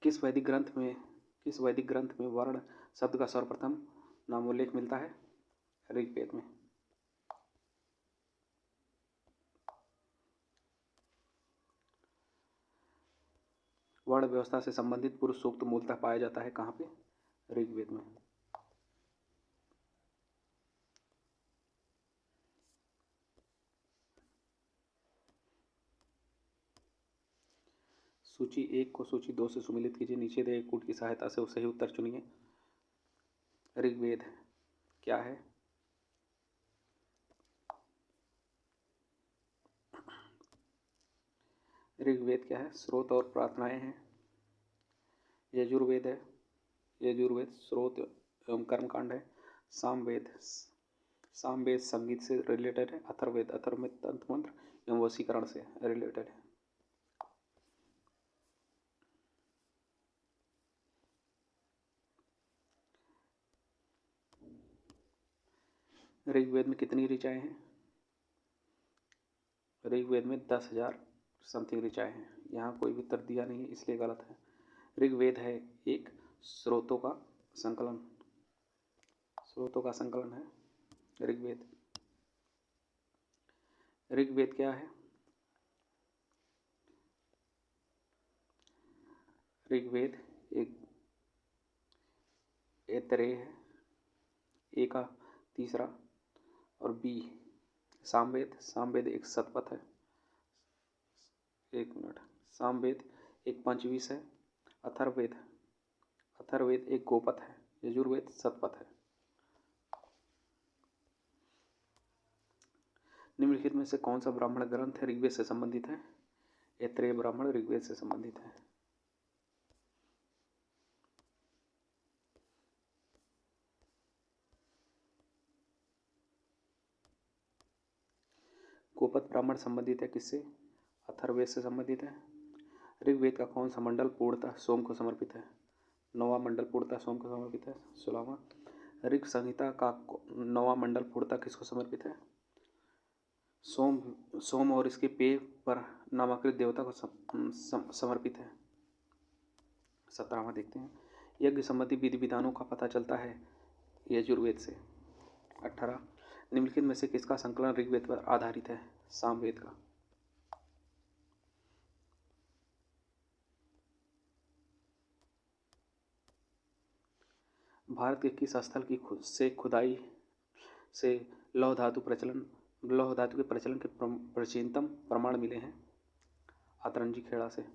किस वैदिक ग्रंथ में वर्ण शब्द का सर्वप्रथम नामोल्लेख मिलता है? ऋग्वेद में। वर्ण व्यवस्था से संबंधित पुरुष सूक्त मूलतः पाया जाता है कहाँ पे? ऋग्वेद में। सूची 1 को सूची 2 से सुमेलित कीजिए। नीचे दिए कूट की सहायता से सही उत्तर चुनिए। ऋग्वेद क्या है? ऋग्वेद क्या है? स्रोत और प्रार्थनाएं हैं। यजुर्वेद है, यजुर्वेद स्रोत एवं कर्मकांड है। सामवेद संगीत से रिलेटेड है। अथर्ववेद में तंत्र मंत्र एवं वशीकरण से रिलेटेड है। ऋग्वेद में कितनी ऋचाएं हैं? ऋग्वेद में 10,000 समथिंग ऋचाएं हैं। यहाँ कोई भी उत्तर दिया नहीं है, इसलिए गलत है। ऋग्वेद है एक स्रोतों का संकलन है ऋग्वेद। ऋग्वेद क्या है? ऋग्वेद एक ऐतरेय है, ए का तीसरा, और बी सामवेद एक शतपथ है। एक मिनट, सामवेद एक पंचविश है। अथर्ववेद एक गोपथ है। यजुर्वेद शतपथ है। निम्नलिखित में से कौन सा ब्राह्मण ग्रंथ ऋग्वेद से संबंधित है? ऐतरेय ब्राह्मण ऋग्वेद से संबंधित है। गोपथ ब्राह्मण संबंधित है किससे? अथर्ववेद से संबंधित है। ऋग्वेद का कौन सा मंडल पूर्णतः सोम को समर्पित है? 9वां मंडल पूर्णतः सोम को समर्पित है। 16वां। ऋग संहिता का 9वां मंडल पूर्णतः किसको समर्पित है? सोम और इसके पेय पर नामाकृत देवता को समर्पित है। 17वां देखते हैं। यज्ञ संबंधी विधि विधानों का पता चलता है यजुर्वेद से। 18। निम्नलिखित में से किसका संकलन ऋग्वेद पर आधारित है? सामवेद का। भारत के किस स्थल की खुदाई से लौह धातु के प्रचलन के प्राचीनतम प्रमाण मिले हैं? अतरंजी खेड़ा से।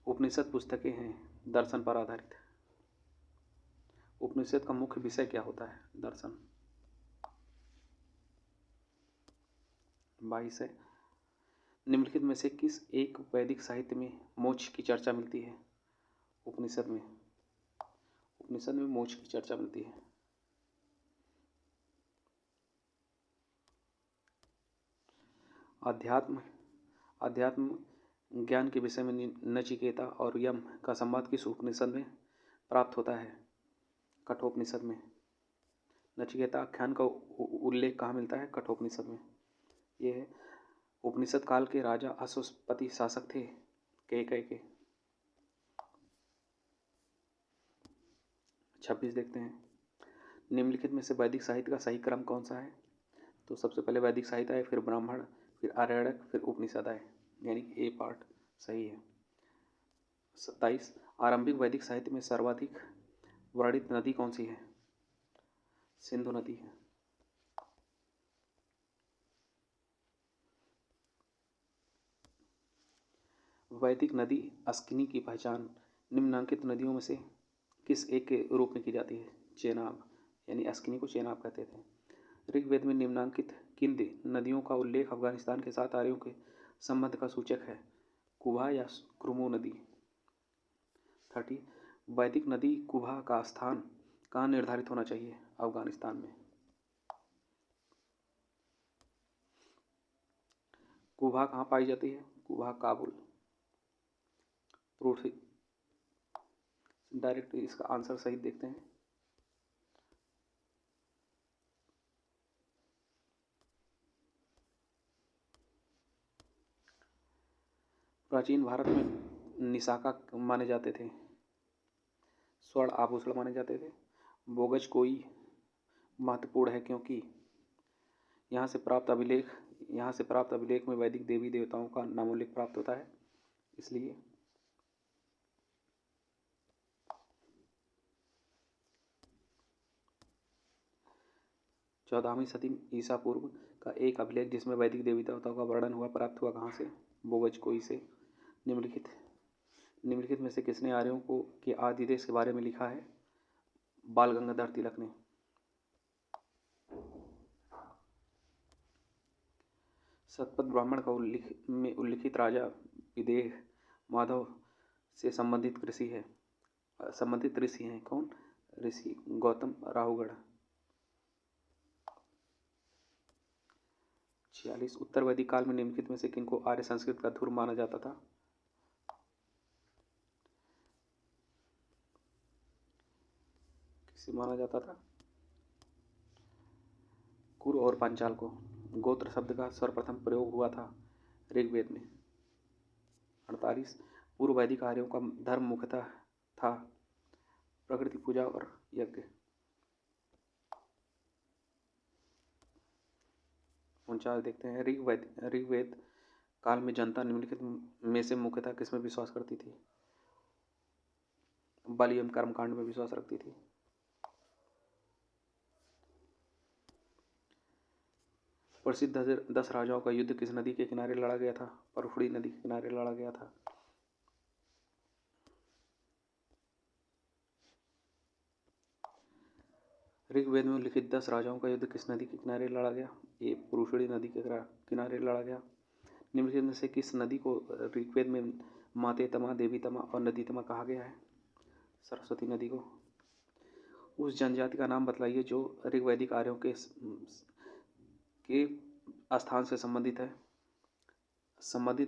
उपनिषद पुस्तकें हैं दर्शन पर आधारित। उपनिषद का मुख्य विषय क्या होता है? दर्शन। 22 है। निम्नलिखित में से किस एक वैदिक साहित्य में मोक्ष की चर्चा मिलती है? उपनिषद में मोक्ष की चर्चा मिलती है। अध्यात्म ज्ञान के विषय में नचिकेता और यम का संवाद किस उपनिषद में प्राप्त होता है? कठोपनिषद में। नचिकेता आख्यान का उल्लेख कहाँ मिलता है? कठोपनिषद में। यह है उपनिषद काल के राजा अश्वपति शासक थे कैकेय के। 26 देखते हैं। निम्नलिखित में से वैदिक साहित्य का सही क्रम कौन सा है? तो सबसे पहले वैदिक साहित्य आए, फिर ब्राह्मण, फिर आरण्यक, फिर उपनिषद आए, यानी ए पार्ट सही है। 27। आरंभिक वैदिक साहित्य में सर्वाधिक वर्णित नदी कौन सी है? सिंधु नदी है। वैदिक नदी अस्किनी की पहचान निम्नांकित नदियों में से किस एक के रूप में की जाती है? चेनाब, यानी अस्किनी को चेनाब कहते थे। ऋग्वेद में निम्नांकित किन नदियों का उल्लेख अफगानिस्तान के साथ आर्यों के संबंध का सूचक है? कुबा या क्रुमो नदी। 30। वैदिक नदी कुबा का स्थान कहाँ निर्धारित होना चाहिए? अफगानिस्तान में। कुबा कहाँ पाई जाती है? कुबा काबुल। प्रूफ डायरेक्ट इसका आंसर सही देखते हैं। प्राचीन भारत में निशाका माने जाते थे, स्वर्ण आभूषण माने जाते थे। बोगज कोई महत्वपूर्ण है क्योंकि यहाँ से प्राप्त अभिलेख में वैदिक देवी देवताओं का नामोल्लेख प्राप्त होता है, इसलिए। 14वीं सदी ईसा पूर्व का एक अभिलेख जिसमें वैदिक देवी देवताओं का वर्णन हुआ प्राप्त हुआ कहाँ से? बोगज कोई से। निम्नलिखित में से किसने आर्यों को के आदि देश के बारे में लिखा है? बाल गंगाधर तिलक ने। शतपथ ब्राह्मण का उल्लिखित राजा विदेह माधव से संबंधित ऋषि हैं कौन? ऋषि गौतम राहुगढ़। 46 उत्तर वैदिक काल में निम्नलिखित में से किनको आर्य संस्कृत का ध्रुव माना जाता था? किसे माना जाता था? कुरु और पांचाल को। गोत्र शब्द का सर्वप्रथम प्रयोग हुआ था ऋग्वेद में। 48 पूर्व वैदिक आर्यों का धर्म मुख्यतः था प्रकृति पूजा और यज्ञ। 49 देखते हैं। ऋग्वेद काल में जनता निम्नलिखित में से मुख्यतः किसमें विश्वास करती थी? बलि एवं कर्मकांड में विश्वास रखती थी। प्रसिद्ध 10 राजाओं का युद्ध किस नदी के किनारे लड़ा गया था? परफुड़ी नदी के किनारे लड़ा गया था। ऋग्वेद में उल्लिखित 10 राजाओं का युद्ध किस नदी के किनारे लड़ा गया? ये पुरुषड़ी नदी के किनारे लड़ा गया। निम्नलिखित में से किस नदी को ऋग्वेद में माते तमा, देवी तमा और नदी तमा कहा गया है? सरस्वती नदी को। उस जनजाति का नाम बतलाइए जो ऋग्वैदिक आर्यों के स्थान से संबंधित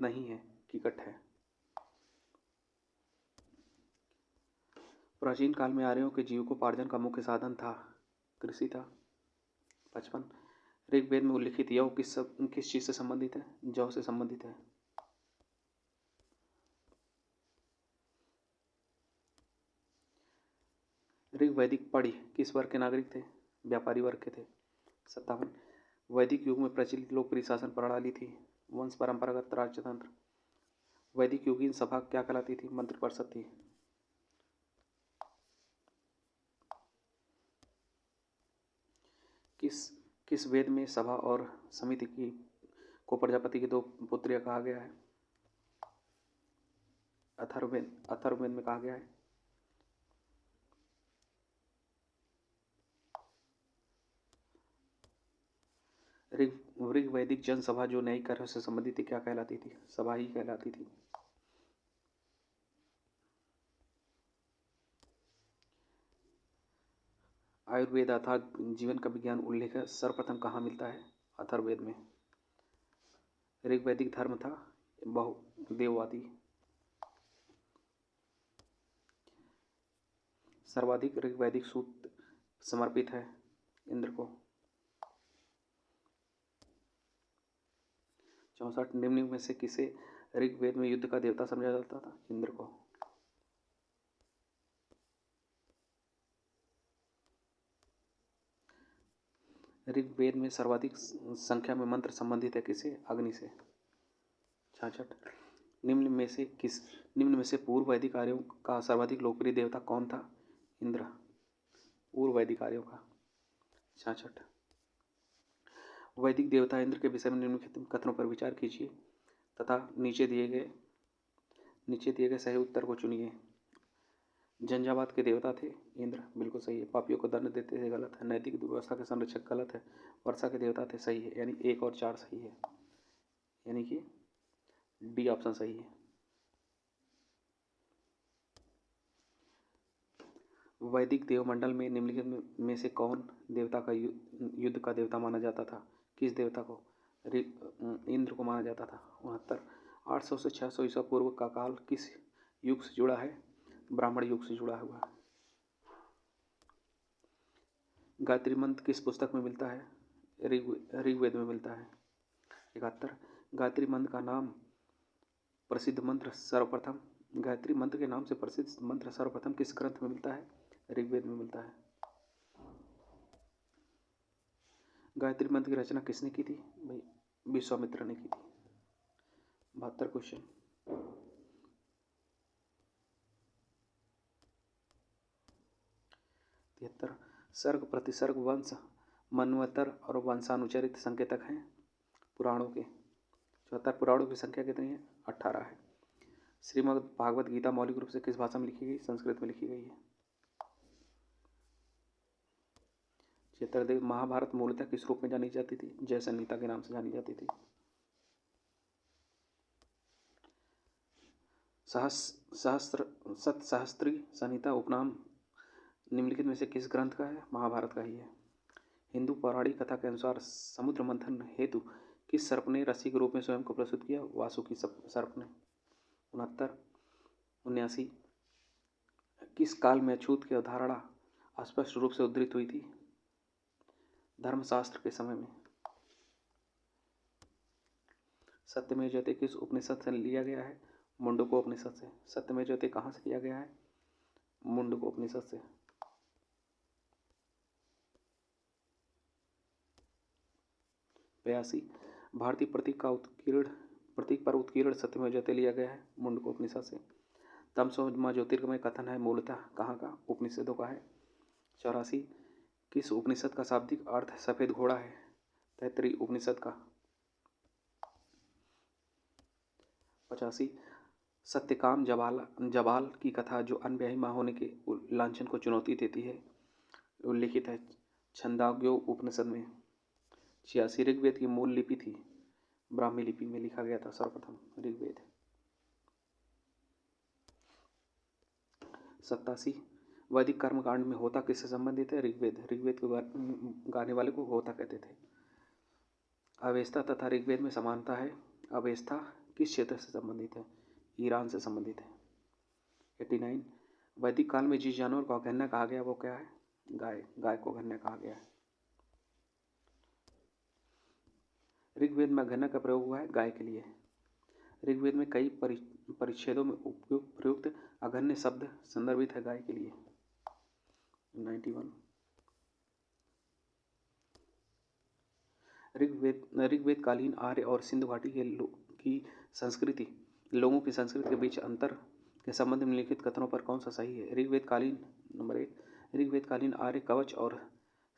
नहीं है, किकट है। प्राचीन काल में आर्यों के जीविकोपार्जन का मुख्य साधन था कृषि था। 55 ऋग्वेद में उल्लिखित यौ किस चीज से संबंधित है? जौ से संबंधित है। ऋग्वैदिक पढ़ी किस वर्ग के नागरिक थे? व्यापारी वर्ग के थे। 57 वैदिक युग में प्रचलित लोकप्रिय शासन प्रणाली थी वंश परंपरागत राजतंत्र। वैदिक युगीन सभा क्या कहलाती थी? मंत्रिपरिषद थी। किस वेद में सभा और समिति को प्रजापति की 2 पुत्रियां कहा गया है? अथर्ववेद में कहा गया है। ऋग्वैदिक जनसभा जो न्यायिक कार्यों से संबंधित थी क्या कहलाती थी? सभा ही कहलाती थी। आयुर्वेद अर्थात जीवन का विज्ञान उल्लेख सर्वप्रथम कहाँ मिलता है? अथर्ववेद में। ऋग्वैदिक धर्म था बहुदेववादी। सर्वाधिक ऋग्वैदिक सूक्त समर्पित है इंद्र को। 64 निम्न में से किसे ऋग्वेद में युद्ध का देवता समझा जाता था? इंद्र को। ऋग्वेद में सर्वाधिक संख्या में मंत्र संबंधित है किसे? अग्नि से। 66 निम्न में से पूर्व वैदिक आर्यों का सर्वाधिक लोकप्रिय देवता कौन था? इंद्र। पूर्व वैदिक आर्यों का। 66 वैदिक देवता इंद्र के विषय में निम्नलिखित कथनों पर विचार कीजिए तथा नीचे दिए गए सही उत्तर को चुनिए। झंझावात के देवता थे इंद्र, बिल्कुल सही है। पापियों को दंड देते थे, गलत है। नैतिक व्यवस्था के संरक्षक, गलत है। वर्षा के देवता थे, सही है। यानी 1 और 4 सही है, यानी कि डी ऑप्शन सही है। वैदिक देवमंडल में निम्नलिखित में से कौन देवता का युद्ध का देवता माना जाता था? किस देवता को? इंद्र को माना जाता था। 69 800 से 600 ईसा पूर्व का काल किस युग से जुड़ा है? ब्राह्मण युग से जुड़ा हुआ है। गायत्री मंत्र किस पुस्तक में मिलता है? ऋग्वेद में मिलता है। 71 गायत्री मंत्र का नाम प्रसिद्ध मंत्र सर्वप्रथम गायत्री मंत्र के नाम से प्रसिद्ध मंत्र सर्वप्रथम किस ग्रंथ में मिलता है? ऋग्वेद में मिलता है। गायत्री मंत्र की रचना किसने की थी? भाई विश्वामित्र ने की थी। 72 क्वेश्चन। 73 सर्ग प्रतिसर्ग वंश मनवंतर और वंशानुचरित संकेतक हैं पुराणों के। 74 पुराणों की संख्या कितनी है? 18 है। श्रीमद् भागवत गीता मौलिक रूप से किस भाषा में लिखी गई? संस्कृत में लिखी गई है। 76 महाभारत मूलतः किस रूप में जानी जाती थी? जय संहिता के नाम से जानी जाती थी। सतसहस्त्री संहिता उपनाम निम्नलिखित में से किस ग्रंथ का है? महाभारत का ही है। हिंदू पौराणिक कथा के अनुसार समुद्र मंथन हेतु किस सर्प ने रस्सी के रूप में स्वयं को प्रस्तुत किया? वासुकी सर्प ने। 79 किस काल में अछूत की अवधारणा स्पष्ट रूप से उद्धृत हुई थी? धर्मशास्त्र के समय में। सत्यमेव जयते किस उपनिषद से लिया गया है? मुंडको उपनिषद से। सत्यमेव जयते कहाँ से लिया गया है? मुंडको उपनिषद से। 82 भारतीय प्रतीक पर उत्कीर्ण सत्यमेव जयते लिया गया है? मुंडको उपनिषद से। तमसो ज्योतिर्गमय कथन है मूलतः कहाँ का? उपनिषदों का है। 84 किस उपनिषद का शाब्दिक अर्थ सफेद घोड़ा है? तैत्तिरीय उपनिषद का। 85 सत्यकाम जबाल की कथा जो अनब्याही मां होने के लांछन को चुनौती देती है उल्लिखित है छंदाग्यो उपनिषद में। 86 ऋग्वेद की मूल लिपि थी? ब्राह्मी लिपि में लिखा गया था सर्वप्रथम ऋग्वेद। 87 वैदिक कर्मकांड में होता किससे संबंधित है? ऋग्वेद। ऋग्वेद को गाने वाले को होता कहते थे। अवेस्ता तथा ऋग्वेद में समानता है। अवेस्ता किस क्षेत्र से संबंधित है? ईरान से संबंधित है। 89 वैदिक काल में जिस जानवर को अघन्या कहा गया वो क्या है? गाय। गाय को अघन्या कहा गया है। ऋग्वेद में अघन्या का प्रयोग हुआ है गाय के लिए। ऋग्वेद में कई परिच्छेदों में प्रयुक्त अघन्य शब्द संदर्भित है गाय के लिए। 91 ऋग्वेद कालीन आर्य और सिंधु घाटी की संस्कृति लोगों की संस्कृति के बीच अंतर के संबंध में लिखित कथनों पर कौन सा सही है? ऋग्वेद कालीन नंबर 1 ऋग्वेद कालीन आर्य कवच और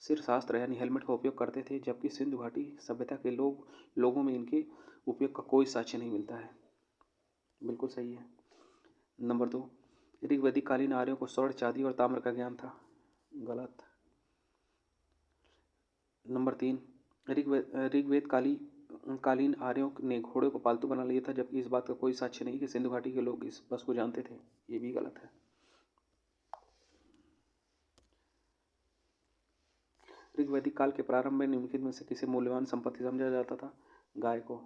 सिरशास्त्र यानी हेलमेट का उपयोग करते थे जबकि सिंधु घाटी सभ्यता के लोगों में इनके उपयोग का कोई साक्ष्य नहीं मिलता है। बिल्कुल सही है। नंबर 2 ऋग्वैदिक कालीन आर्यों को स्वर्ण चांदी और ताम्र का ज्ञान था। गलत। नंबर 3 ऋग्वेद कालीन आर्यों ने घोड़े को पालतू बना लिया था जबकि इस बात का कोई साक्ष्य नहीं कि सिंधु घाटी के लोग इस बस को जानते थे। ये भी गलत है। ऋग्वैदिक काल के प्रारंभ में निम्नलिखित में से किसे मूल्यवान संपत्ति समझा जाता था? गाय को।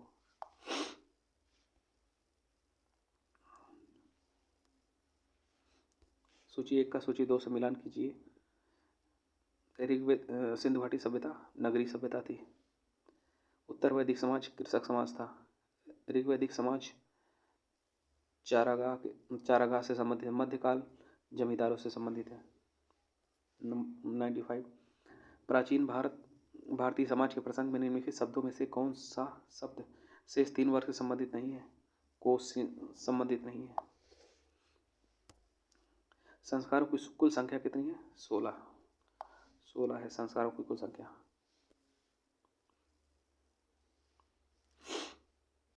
सूची 1 का सूची 2 से मिलान कीजिए। ऋग्वेद सिंधु घाटी सभ्यता नगरीय सभ्यता थी। उत्तर वैदिक समाज कृषक समाज था। ऋग्वैदिक समाज चारागाह से संबंधित है। मध्यकाल जमींदारों से संबंधित है। 95 प्राचीन भारतीय समाज के प्रसंग में निम्नलिखित शब्दों में से कौन सा शब्द शेष 3 वर्ग से संबंधित नहीं है? कोष से संबंधित नहीं है। संस्कारों की कुल संख्या कितनी है? 16 है संस्कारों की कुल संख्या।